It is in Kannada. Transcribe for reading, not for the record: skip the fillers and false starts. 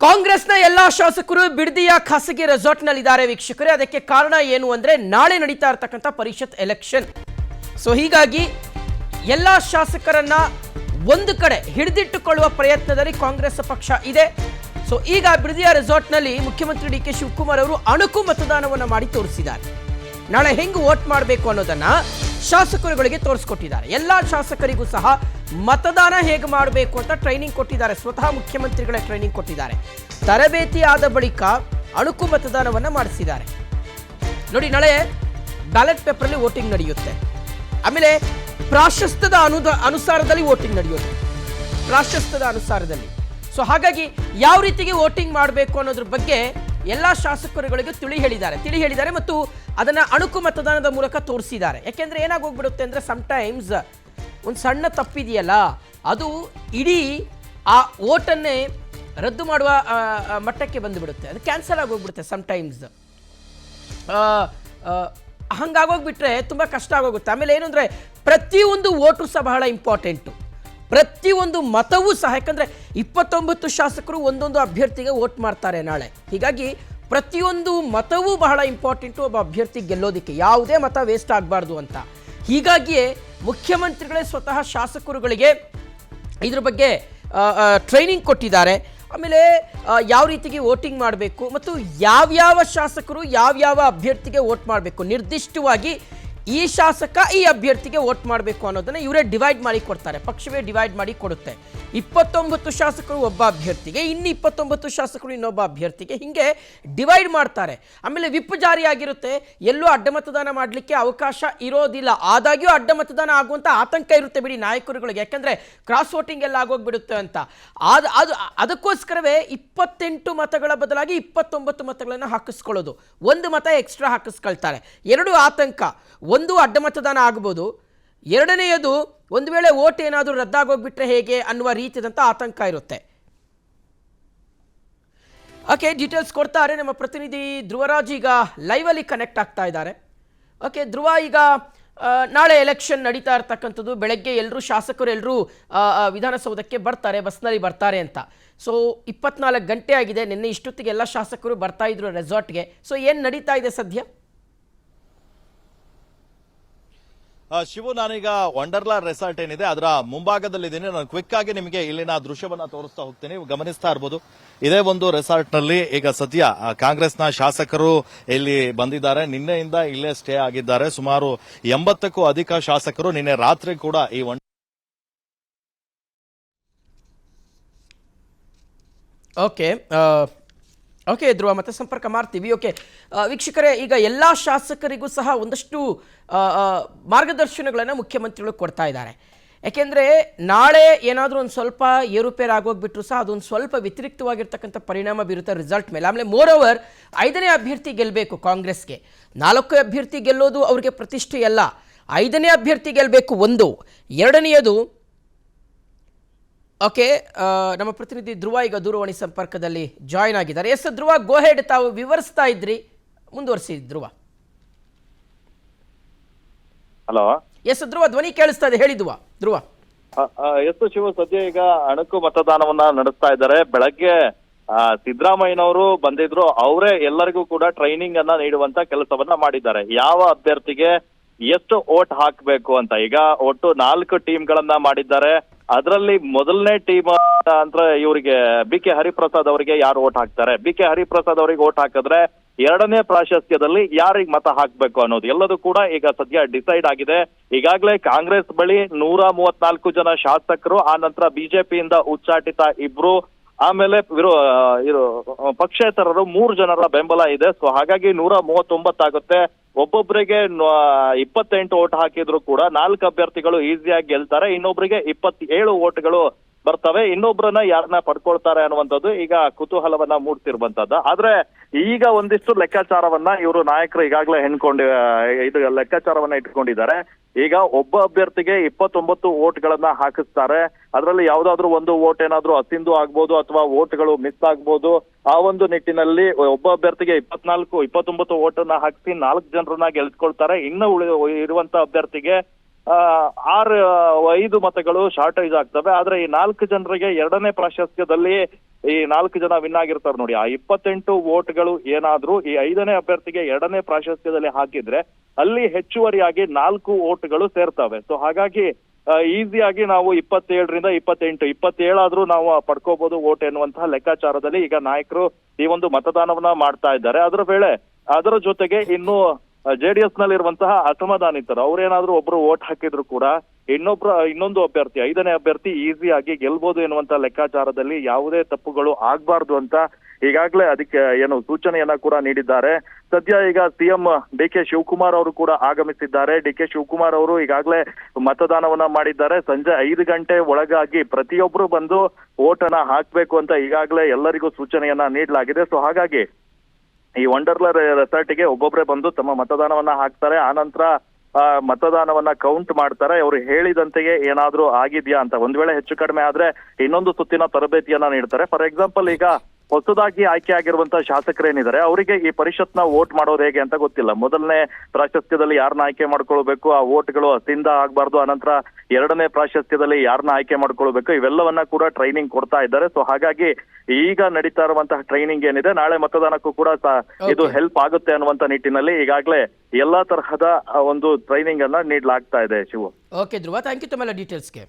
ಕಾಂಗ್ರೆಸ್ನ ಎಲ್ಲಾ ಶಾಸಕರು ಬಿಡದಿಯ ಖಾಸಗಿ ರೆಸಾರ್ಟ್ನಲ್ಲಿದ್ದಾರೆ ವೀಕ್ಷಕರೇ. ಅದಕ್ಕೆ ಕಾರಣ ಏನು ಅಂದ್ರೆ ನಾಳೆ ನಡೀತಾ ಇರತಕ್ಕಂಥ ಪರಿಷತ್ ಎಲೆಕ್ಷನ್. ಸೊ ಹೀಗಾಗಿ ಎಲ್ಲಾ ಶಾಸಕರನ್ನ ಒಂದು ಕಡೆ ಹಿಡಿದಿಟ್ಟುಕೊಳ್ಳುವ ಪ್ರಯತ್ನದಲ್ಲಿ ಕಾಂಗ್ರೆಸ್ ಪಕ್ಷ ಇದೆ. ಸೊ ಈಗ ಬಿಡದಿಯ ರೆಸಾರ್ಟ್ನಲ್ಲಿ ಮುಖ್ಯಮಂತ್ರಿ ಡಿ ಕೆ ಶಿವಕುಮಾರ್ ಅವರು ಅಣುಕು ಮತದಾನವನ್ನು ಮಾಡಿ ತೋರಿಸಿದ್ದಾರೆ. ನಾಳೆ ಹೆಂಗೆ ವೋಟ್ ಮಾಡಬೇಕು ಅನ್ನೋದನ್ನ ಶಾಸಕರುಗಳಿಗೆ ತೋರಿಸ್ಕೊಟ್ಟಿದ್ದಾರೆ. ಎಲ್ಲಾ ಶಾಸಕರಿಗೂ ಸಹ ಮತದಾನ ಹೇಗೆ ಮಾಡಬೇಕು ಅಂತ ಟ್ರೈನಿಂಗ್ ಕೊಟ್ಟಿದ್ದಾರೆ. ಸ್ವತಃ ಮುಖ್ಯಮಂತ್ರಿಗಳೇ ಟ್ರೈನಿಂಗ್ ಕೊಟ್ಟಿದ್ದಾರೆ. ತರಬೇತಿ ಆದ ಬಳಿಕ ಅಣುಕು ಮತದಾನವನ್ನು ಮಾಡಿಸಿದ್ದಾರೆ. ನೋಡಿ, ನಾಳೆ ಬ್ಯಾಲೆಟ್ ಪೇಪರಲ್ಲಿ ವೋಟಿಂಗ್ ನಡೆಯುತ್ತೆ. ಆಮೇಲೆ ಪ್ರಾಶಸ್ತ್ಯದ ಅನುಸಾರದಲ್ಲಿ ವೋಟಿಂಗ್ ನಡೆಯುತ್ತೆ. ಪ್ರಾಶಸ್ತ್ಯದ ಅನುಸಾರದಲ್ಲಿ. ಸೊ ಹಾಗಾಗಿ ಯಾವ ರೀತಿಗೆ ವೋಟಿಂಗ್ ಮಾಡಬೇಕು ಅನ್ನೋದ್ರ ಬಗ್ಗೆ ಎಲ್ಲ ಶಾಸಕರುಗಳಿಗೆ ತಿಳಿ ಹೇಳಿದ್ದಾರೆ ಮತ್ತು ಅದನ್ನ ಅಣುಕು ಮತದಾನದ ಮೂಲಕ ತೋರಿಸಿದ್ದಾರೆ. ಯಾಕೆಂದ್ರೆ ಏನಾಗೋಗ್ಬಿಡುತ್ತೆ ಅಂದ್ರೆ ಟೈಮ್ಸ್ ಒಂದು ಸಣ್ಣ ತಪ್ಪಿದೆಯಲ್ಲ, ಅದು ಇಡೀ ಆ ವೋಟನ್ನೇ ರದ್ದು ಮಾಡುವ ಮಟ್ಟಕ್ಕೆ ಬಂದುಬಿಡುತ್ತೆ. ಅದು ಕ್ಯಾನ್ಸಲ್ ಆಗೋಗ್ಬಿಡುತ್ತೆ ಟೈಮ್ಸ್. ಹಂಗಾಗೋಗ್ಬಿಟ್ರೆ ತುಂಬ ಕಷ್ಟ ಆಗೋಗುತ್ತೆ. ಆಮೇಲೆ ಏನು ಅಂದರೆ ಪ್ರತಿಯೊಂದು ವೋಟು ಸಹ ಬಹಳ ಇಂಪಾರ್ಟೆಂಟು. ಪ್ರತಿಯೊಂದು ಮತವೂ ಸಹ, ಯಾಕಂದರೆ 29 ಶಾಸಕರು ಒಂದೊಂದು ಅಭ್ಯರ್ಥಿಗೆ ವೋಟ್ ಮಾಡ್ತಾರೆ ನಾಳೆ. ಹೀಗಾಗಿ ಪ್ರತಿಯೊಂದು ಮತವೂ ಬಹಳ ಇಂಪಾರ್ಟೆಂಟು ಒಬ್ಬ ಅಭ್ಯರ್ಥಿ ಗೆಲ್ಲೋದಕ್ಕೆ. ಯಾವುದೇ ಮತ ವೇಸ್ಟ್ ಆಗಬಾರ್ದು ಅಂತ. ಹೀಗಾಗಿಯೇ ಮುಖ್ಯಮಂತ್ರಿಗಳೇ ಸ್ವತಃ ಶಾಸಕರುಗಳಿಗೆ ಇದ್ರ ಬಗ್ಗೆ ಟ್ರೈನಿಂಗ್ ಕೊಟ್ಟಿದ್ದಾರೆ. ಆಮೇಲೆ ಯಾವ ರೀತಿಗೆ ವೋಟಿಂಗ್ ಮಾಡಬೇಕು ಮತ್ತು ಯಾವ್ಯಾವ ಶಾಸಕರು ಯಾವ್ಯಾವ ಅಭ್ಯರ್ಥಿಗೆ ವೋಟ್ ಮಾಡಬೇಕು, ನಿರ್ದಿಷ್ಟವಾಗಿ ಈ ಶಾಸಕ ಈ ಅಭ್ಯರ್ಥಿಗೆ ವೋಟ್ ಮಾಡಬೇಕು ಅನ್ನೋದನ್ನ ಇವರೇ ಡಿವೈಡ್ ಮಾಡಿ ಕೊಡ್ತಾರೆ. ಪಕ್ಷವೇ ಡಿವೈಡ್ ಮಾಡಿ ಕೊಡುತ್ತೆ. 29 ಶಾಸಕರು ಒಬ್ಬ ಅಭ್ಯರ್ಥಿಗೆ, ಇನ್ನು 29 ಶಾಸಕರು ಇನ್ನೊಬ್ಬ ಅಭ್ಯರ್ಥಿಗೆ, ಹಿಂಗೆ ಡಿವೈಡ್ ಮಾಡ್ತಾರೆ. ಆಮೇಲೆ ವಿಪ್ ಜಾರಿ ಆಗಿರುತ್ತೆ. ಎಲ್ಲೂ ಅಡ್ಡ ಮತದಾನ ಮಾಡಲಿಕ್ಕೆ ಅವಕಾಶ ಇರೋದಿಲ್ಲ. ಆದಾಗ್ಯೂ ಅಡ್ಡ ಮತದಾನ ಆಗುವಂಥ ಆತಂಕ ಇರುತ್ತೆ ಬಿಡಿ ನಾಯಕರುಗಳಿಗೆ. ಯಾಕಂದರೆ ಕ್ರಾಸ್ ವೋಟಿಂಗ್ ಎಲ್ಲ ಆಗೋಗ್ಬಿಡುತ್ತೆ ಅಂತ. ಅದಕ್ಕೋಸ್ಕರವೇ 28 ಮತಗಳ ಬದಲಾಗಿ 29 ಮತಗಳನ್ನು ಹಾಕಿಸ್ಕೊಳ್ಳೋದು. ಒಂದು ಮತ ಎಕ್ಸ್ಟ್ರಾ ಹಾಕಿಸ್ಕೊಳ್ತಾರೆ. ಎರಡು ಆತಂಕ. ಒಂದು ಅಡ್ಡ ಮತದಾನ ಆಗ್ಬೋದು, ಎರಡನೆಯದು ಒಂದು ವೇಳೆ ವೋಟ್ ಏನಾದರೂ ರದ್ದಾಗೋಗ್ಬಿಟ್ರೆ ಹೇಗೆ ಅನ್ನುವ ರೀತಿಯಾದಂಥ ಆತಂಕ ಇರುತ್ತೆ. ಓಕೆ, ಡೀಟೇಲ್ಸ್ ಕೊಡ್ತಾರೆ ನಮ್ಮ ಪ್ರತಿನಿಧಿ ಧ್ರುವರಾಜ್. ಈಗ ಲೈವಲ್ಲಿ ಕನೆಕ್ಟ್ ಆಗ್ತಾ ಇದ್ದಾರೆ. ಓಕೆ ಧ್ರುವ, ಈಗ ನಾಳೆ ಎಲೆಕ್ಷನ್ ನಡೀತಾ ಇರ್ತಕ್ಕಂಥದ್ದು. ಬೆಳಗ್ಗೆ ಎಲ್ಲರೂ ಶಾಸಕರು ಎಲ್ಲರೂ ವಿಧಾನಸೌಧಕ್ಕೆ ಬರ್ತಾರೆ, ಬಸ್ನಲ್ಲಿ ಬರ್ತಾರೆ ಅಂತ. ಸೊ 24 ಗಂಟೆ ಆಗಿದೆ. ನಿನ್ನೆ ಇಷ್ಟೊತ್ತಿಗೆ ಎಲ್ಲ ಶಾಸಕರು ಬರ್ತಾ ಇದ್ರು ರೆಸಾರ್ಟ್ಗೆ. ಸೊ ಏನು ನಡೀತಾ ಇದೆ ಸದ್ಯ? ಶಿವು, ನಾನೀಗ ವಂಡರ್ಲಾ ರೆಸಾರ್ಟ್ ಏನಿದೆ ಅದರ ಮುಂಭಾಗದಲ್ಲಿದ್ದೀನಿ. ನಾನು ಕ್ವಿಕ್ ಆಗಿ ನಿಮಗೆ ಇಲ್ಲಿನ ದೃಶ್ಯವನ್ನ ತೋರಿಸ್ತಾ ಹೋಗ್ತೀನಿ. ಗಮನಿಸ್ತಾ ಇರಬಹುದು, ಇದೇ ಒಂದು ರೆಸಾರ್ಟ್ ನಲ್ಲಿ ಈಗ ಸದ್ಯ ಕಾಂಗ್ರೆಸ್ನ ಶಾಸಕರು ಇಲ್ಲಿ ಬಂದಿದ್ದಾರೆ. ನಿನ್ನೆಯಿಂದ ಇಲ್ಲೇ ಸ್ಟೇ ಆಗಿದ್ದಾರೆ. ಸುಮಾರು 80ಕ್ಕೂ ಅಧಿಕ ಶಾಸಕರು ನಿನ್ನೆ ರಾತ್ರಿ ಕೂಡ ಈ ಓಕೆ ಧ್ರುವ, ಮತ್ತೆ ಸಂಪರ್ಕ ಮಾಡ್ತೀವಿ. ಓಕೆ ವೀಕ್ಷಕರೇ, ಈಗ ಎಲ್ಲ ಶಾಸಕರಿಗೂ ಸಹ ಒಂದಷ್ಟು ಮಾರ್ಗದರ್ಶನಗಳನ್ನು ಮುಖ್ಯಮಂತ್ರಿಗಳು ಕೊಡ್ತಾ ಇದ್ದಾರೆ. ಯಾಕೆಂದರೆ ನಾಳೆ ಏನಾದರೂ ಒಂದು ಸ್ವಲ್ಪ ಏರುಪೇರು ಆಗೋಗ್ಬಿಟ್ರು ಸಹ ಅದೊಂದು ಸ್ವಲ್ಪ ವ್ಯತಿರಿಕ್ತವಾಗಿರ್ತಕ್ಕಂಥ ಪರಿಣಾಮ ಬೀರುತ್ತೆ ರಿಸಲ್ಟ್ ಮೇಲೆ. ಆಮೇಲೆ ಮೋರೋವರ್ 5ನೇ ಅಭ್ಯರ್ಥಿ ಗೆಲ್ಲಬೇಕು ಕಾಂಗ್ರೆಸ್ಗೆ. 4 ಅಭ್ಯರ್ಥಿ ಗೆಲ್ಲೋದು ಅವ್ರಿಗೆ ಪ್ರತಿಷ್ಠೆ ಅಲ್ಲ. 5ನೇ ಅಭ್ಯರ್ಥಿ ಗೆಲ್ಲಬೇಕು ಒಂದು. ಎರಡನೆಯದು, ಓಕೆ, ನಮ್ಮ ಪ್ರತಿನಿಧಿ ಧ್ರುವ ಈಗ ದೂರವಾಣಿ ಸಂಪರ್ಕದಲ್ಲಿ ಜಾಯಿನ್ ಆಗಿದ್ದಾರೆ. ಎಸ್ ಧ್ರುವ, ಗೋ ಹೆಡ್, ತಾವು ವಿವರಿಸ್ತಾ ಇದ್ರಿ, ಮುಂದುವರಿಸಿ ಧ್ರುವ. ಹಲೋ, ಎಸ್ ಧ್ರುವ, ಧ್ವನಿ ಕೇಳಿಸ್ತಾ ಇದೆ, ಹೇಳಿ ಧ್ರುವ. ಎಸ್ ಶಿವ, ಸದ್ಯ ಈಗ ಅಣುಕು ಮತದಾನವನ್ನ ನಡೆಸ್ತಾ ಇದ್ದಾರೆ. ಬೆಳಗ್ಗೆ ಸಿದ್ದರಾಮಯ್ಯನವರು ಬಂದಿದ್ರು. ಅವರೇ ಎಲ್ಲರಿಗೂ ಕೂಡ ಟ್ರೈನಿಂಗ್ ಅನ್ನ ನೀಡುವಂತ ಕೆಲಸವನ್ನ ಮಾಡಿದ್ದಾರೆ. ಯಾವ ಅಭ್ಯರ್ಥಿಗೆ ಎಷ್ಟು ವೋಟ್ ಹಾಕಬೇಕು ಅಂತ. ಈಗ ಒಟ್ಟು 4 ಟೀಮ್ಗಳನ್ನ ಮಾಡಿದ್ದಾರೆ. ಅದರಲ್ಲಿ ಮೊದಲನೇ ಟೀಮ್ ಅಂದ್ರೆ ಇವರಿಗೆ ಬಿ ಕೆ ಹರಿಪ್ರಸಾದ್ ಅವರಿಗೆ ಯಾರು ವೋಟ್ ಹಾಕ್ತಾರೆ, ಬಿ ಕೆ ಹರಿಪ್ರಸಾದ್ ಅವರಿಗೆ ವೋಟ್ ಹಾಕಿದ್ರೆ ಎರಡನೇ ಪ್ರಾಶಸ್ತ್ಯದಲ್ಲಿ ಯಾರಿಗೆ ಮತ ಹಾಕ್ಬೇಕು ಅನ್ನೋದು ಎಲ್ಲದೂ ಕೂಡ ಈಗ ಸದ್ಯ ಡಿಸೈಡ್ ಆಗಿದೆ. ಈಗಾಗಲೇ ಕಾಂಗ್ರೆಸ್ ಬಳಿ 134 ಜನ ಶಾಸಕರು, ಆ ನಂತರ ಬಿಜೆಪಿಯಿಂದ ಉಚ್ಚಾಟಿತ 2, ಆಮೇಲೆ ಪಕ್ಷೇತರರು 3 ಜನರ ಬೆಂಬಲ ಇದೆ. ಸೊ ಹಾಗಾಗಿ 139 ಆಗುತ್ತೆ. ಒಬ್ಬೊಬ್ಬರಿಗೆ 28 ವೋಟ್ ಹಾಕಿದ್ರು ಕೂಡ 4 ಅಭ್ಯರ್ಥಿಗಳು ಈಸಿಯಾಗಿ ಗೆಲ್ತಾರೆ. ಇನ್ನೊಬ್ಬರಿಗೆ 27 ವೋಟ್ಗಳು ಬರ್ತವೆ. ಇನ್ನೊಬ್ಬರನ್ನ ಯಾರನ್ನ ಪಡ್ಕೊಳ್ತಾರೆ ಅನ್ನುವಂಥದ್ದು ಈಗ ಕುತೂಹಲವನ್ನ ಮೂಡ್ತಿರುವಂತದ್ದು. ಆದ್ರೆ ಈಗ ಒಂದಿಷ್ಟು ಲೆಕ್ಕಾಚಾರವನ್ನ ಇವರು ನಾಯಕರು ಈಗಾಗಲೇ ಇದು ಲೆಕ್ಕಾಚಾರವನ್ನ ಇಟ್ಕೊಂಡಿದ್ದಾರೆ. ಈಗ ಒಬ್ಬ ಅಭ್ಯರ್ಥಿಗೆ 29 ವೋಟ್ಗಳನ್ನ ಹಾಕಿಸ್ತಾರೆ. ಅದರಲ್ಲಿ ಯಾವ್ದಾದ್ರು ಒಂದು ವೋಟ್ ಏನಾದ್ರೂ ಅಸಿಂಧು ಆಗ್ಬೋದು ಅಥವಾ ವೋಟ್ಗಳು ಮಿಸ್ ಆಗ್ಬೋದು. ಆ ಒಂದು ನಿಟ್ಟಿನಲ್ಲಿ ಒಬ್ಬ ಅಭ್ಯರ್ಥಿಗೆ 29 ವೋಟನ್ನ ಹಾಕಿಸಿ 4 ಜನರನ್ನ ಗೆಲ್ಸ್ಕೊಳ್ತಾರೆ. ಇನ್ನು ಇರುವಂತ ಅಭ್ಯರ್ಥಿಗೆ ಐದು ಮತಗಳು ಶಾರ್ಟೇಜ್ ಆಗ್ತವೆ. ಆದ್ರೆ ಈ 4 ಜನರಿಗೆ 2ನೇ ಪ್ರಾಶಸ್ತ್ಯದಲ್ಲಿ ಈ 4 ಜನ ವಿನ್ ಆಗಿರ್ತಾರೆ ನೋಡಿ. ಆ 28 ವೋಟ್ಗಳು ಏನಾದ್ರೂ ಈ 5ನೇ ಅಭ್ಯರ್ಥಿಗೆ 2ನೇ ಪ್ರಾಶಸ್ತ್ಯದಲ್ಲಿ ಹಾಕಿದ್ರೆ ಅಲ್ಲಿ ಹೆಚ್ಚುವರಿಯಾಗಿ 4 ವೋಟ್ಗಳು ಸೇರ್ತವೆ. ಸೊ ಹಾಗಾಗಿ ಈಸಿಯಾಗಿ ನಾವು 27ರಿಂದ 27 ಆದ್ರೂ ನಾವು ಪಡ್ಕೋಬಹುದು ವೋಟ್ ಎನ್ನುವಂತಹ ಲೆಕ್ಕಾಚಾರದಲ್ಲಿ ಈಗ ನಾಯಕರು ಈ ಒಂದು ಮತದಾನವನ್ನ ಮಾಡ್ತಾ ಇದ್ದಾರೆ. ಅದರ ಜೊತೆಗೆ ಇನ್ನು JDS ನಲ್ಲಿರುವಂತಹ ಅಸಮಾಧಾನಿತರು ಅವ್ರೇನಾದ್ರೂ ಒಬ್ರು ವೋಟ್ ಹಾಕಿದ್ರು ಕೂಡ ಇನ್ನೊಂದು ಅಭ್ಯರ್ಥಿ 5ನೇ ಅಭ್ಯರ್ಥಿ ಈಸಿಯಾಗಿ ಗೆಲ್ಬಹುದು ಎನ್ನುವಂತ ಲೆಕ್ಕಾಚಾರದಲ್ಲಿ ಯಾವುದೇ ತಪ್ಪುಗಳು ಆಗ್ಬಾರ್ದು ಅಂತ ಈಗಾಗಲೇ ಅದಕ್ಕೆ ಸೂಚನೆಯನ್ನ ಕೂಡ ನೀಡಿದ್ದಾರೆ. ಸದ್ಯ ಈಗ ಸಿಎಂ DK ಶಿವಕುಮಾರ್ ಅವರು ಕೂಡ ಆಗಮಿಸಿದ್ದಾರೆ. DK ಶಿವಕುಮಾರ್ ಅವರು ಈಗಾಗಲೇ ಮತದಾನವನ್ನ ಮಾಡಿದ್ದಾರೆ. ಸಂಜೆ 5 ಗಂಟೆ ಒಳಗಾಗಿ ಪ್ರತಿಯೊಬ್ರು ಬಂದು ವೋಟ್ ಅನ್ನ ಹಾಕ್ಬೇಕು ಅಂತ ಈಗಾಗಲೇ ಎಲ್ಲರಿಗೂ ಸೂಚನೆಯನ್ನ ನೀಡಲಾಗಿದೆ. ಸೊ ಹಾಗಾಗಿ ಈ ವಂಡರ್ಲಾ ರೆಸಾರ್ಟ್ಗೆ ಒಬ್ಬೊಬ್ರೆ ಬಂದು ತಮ್ಮ ಮತದಾನವನ್ನ ಹಾಕ್ತಾರೆ. ಆನಂತರ ಮತದಾನವನ್ನ ಕೌಂಟ್ ಮಾಡ್ತಾರೆ. ಅವರು ಹೇಳಿದಂತೆಯೇ ಏನಾದ್ರೂ ಆಗಿದ್ಯಾ ಅಂತ ಒಂದ್ ವೇಳೆ ಹೆಚ್ಚು ಕಡಿಮೆ ಆದ್ರೆ ಇನ್ನೊಂದು ಸುತ್ತಿನ ತರಬೇತಿಯನ್ನ ನೀಡ್ತಾರೆ. ಫಾರ್ ಎಕ್ಸಾಂಪಲ್ ಈಗ ಹೊಸದಾಗಿ ಆಯ್ಕೆ ಆಗಿರುವಂತಹ ಶಾಸಕರೇನಿದ್ದಾರೆ ಅವರಿಗೆ ಈ ಪರಿಷತ್ನ ವೋಟ್ ಮಾಡೋದು ಹೇಗೆ ಅಂತ ಗೊತ್ತಿಲ್ಲ. ಮೊದಲನೇ ಪ್ರಾಶಸ್ತ್ಯದಲ್ಲಿ ಯಾರನ್ನ ಆಯ್ಕೆ ಮಾಡ್ಕೊಳ್ಬೇಕು, ಆ ವೋಟ್ಗಳು ಅಸಿಂದ ಆಗ್ಬಾರ್ದು. ಅನಂತರ 2ನೇ ಪ್ರಾಶಸ್ತ್ಯದಲ್ಲಿ ಯಾರನ್ನ ಆಯ್ಕೆ ಮಾಡ್ಕೊಳ್ಬೇಕು, ಇವೆಲ್ಲವನ್ನ ಕೂಡ ಟ್ರೈನಿಂಗ್ ಕೊಡ್ತಾ ಇದ್ದಾರೆ. ಸೊ ಹಾಗಾಗಿ ಈಗ ನಡೀತಾ ಇರುವಂತಹ ಟ್ರೈನಿಂಗ್ ಏನಿದೆ ನಾಳೆ ಮತದಾನಕ್ಕೂ ಕೂಡ ಇದು ಹೆಲ್ಪ್ ಆಗುತ್ತೆ ಅನ್ನುವಂತ ನಿಟ್ಟಿನಲ್ಲಿ ಈಗಾಗಲೇ ಎಲ್ಲಾ ತರಹದ ಒಂದು ಟ್ರೈನಿಂಗ್ ಅನ್ನ ನೀಡಲಾಗ್ತಾ ಇದೆ. Shivu. Okay Dhruva, thank you ತಮ್ಮೆಲ್ಲ ಡೀಟೇಲ್ಸ್ಗೆ.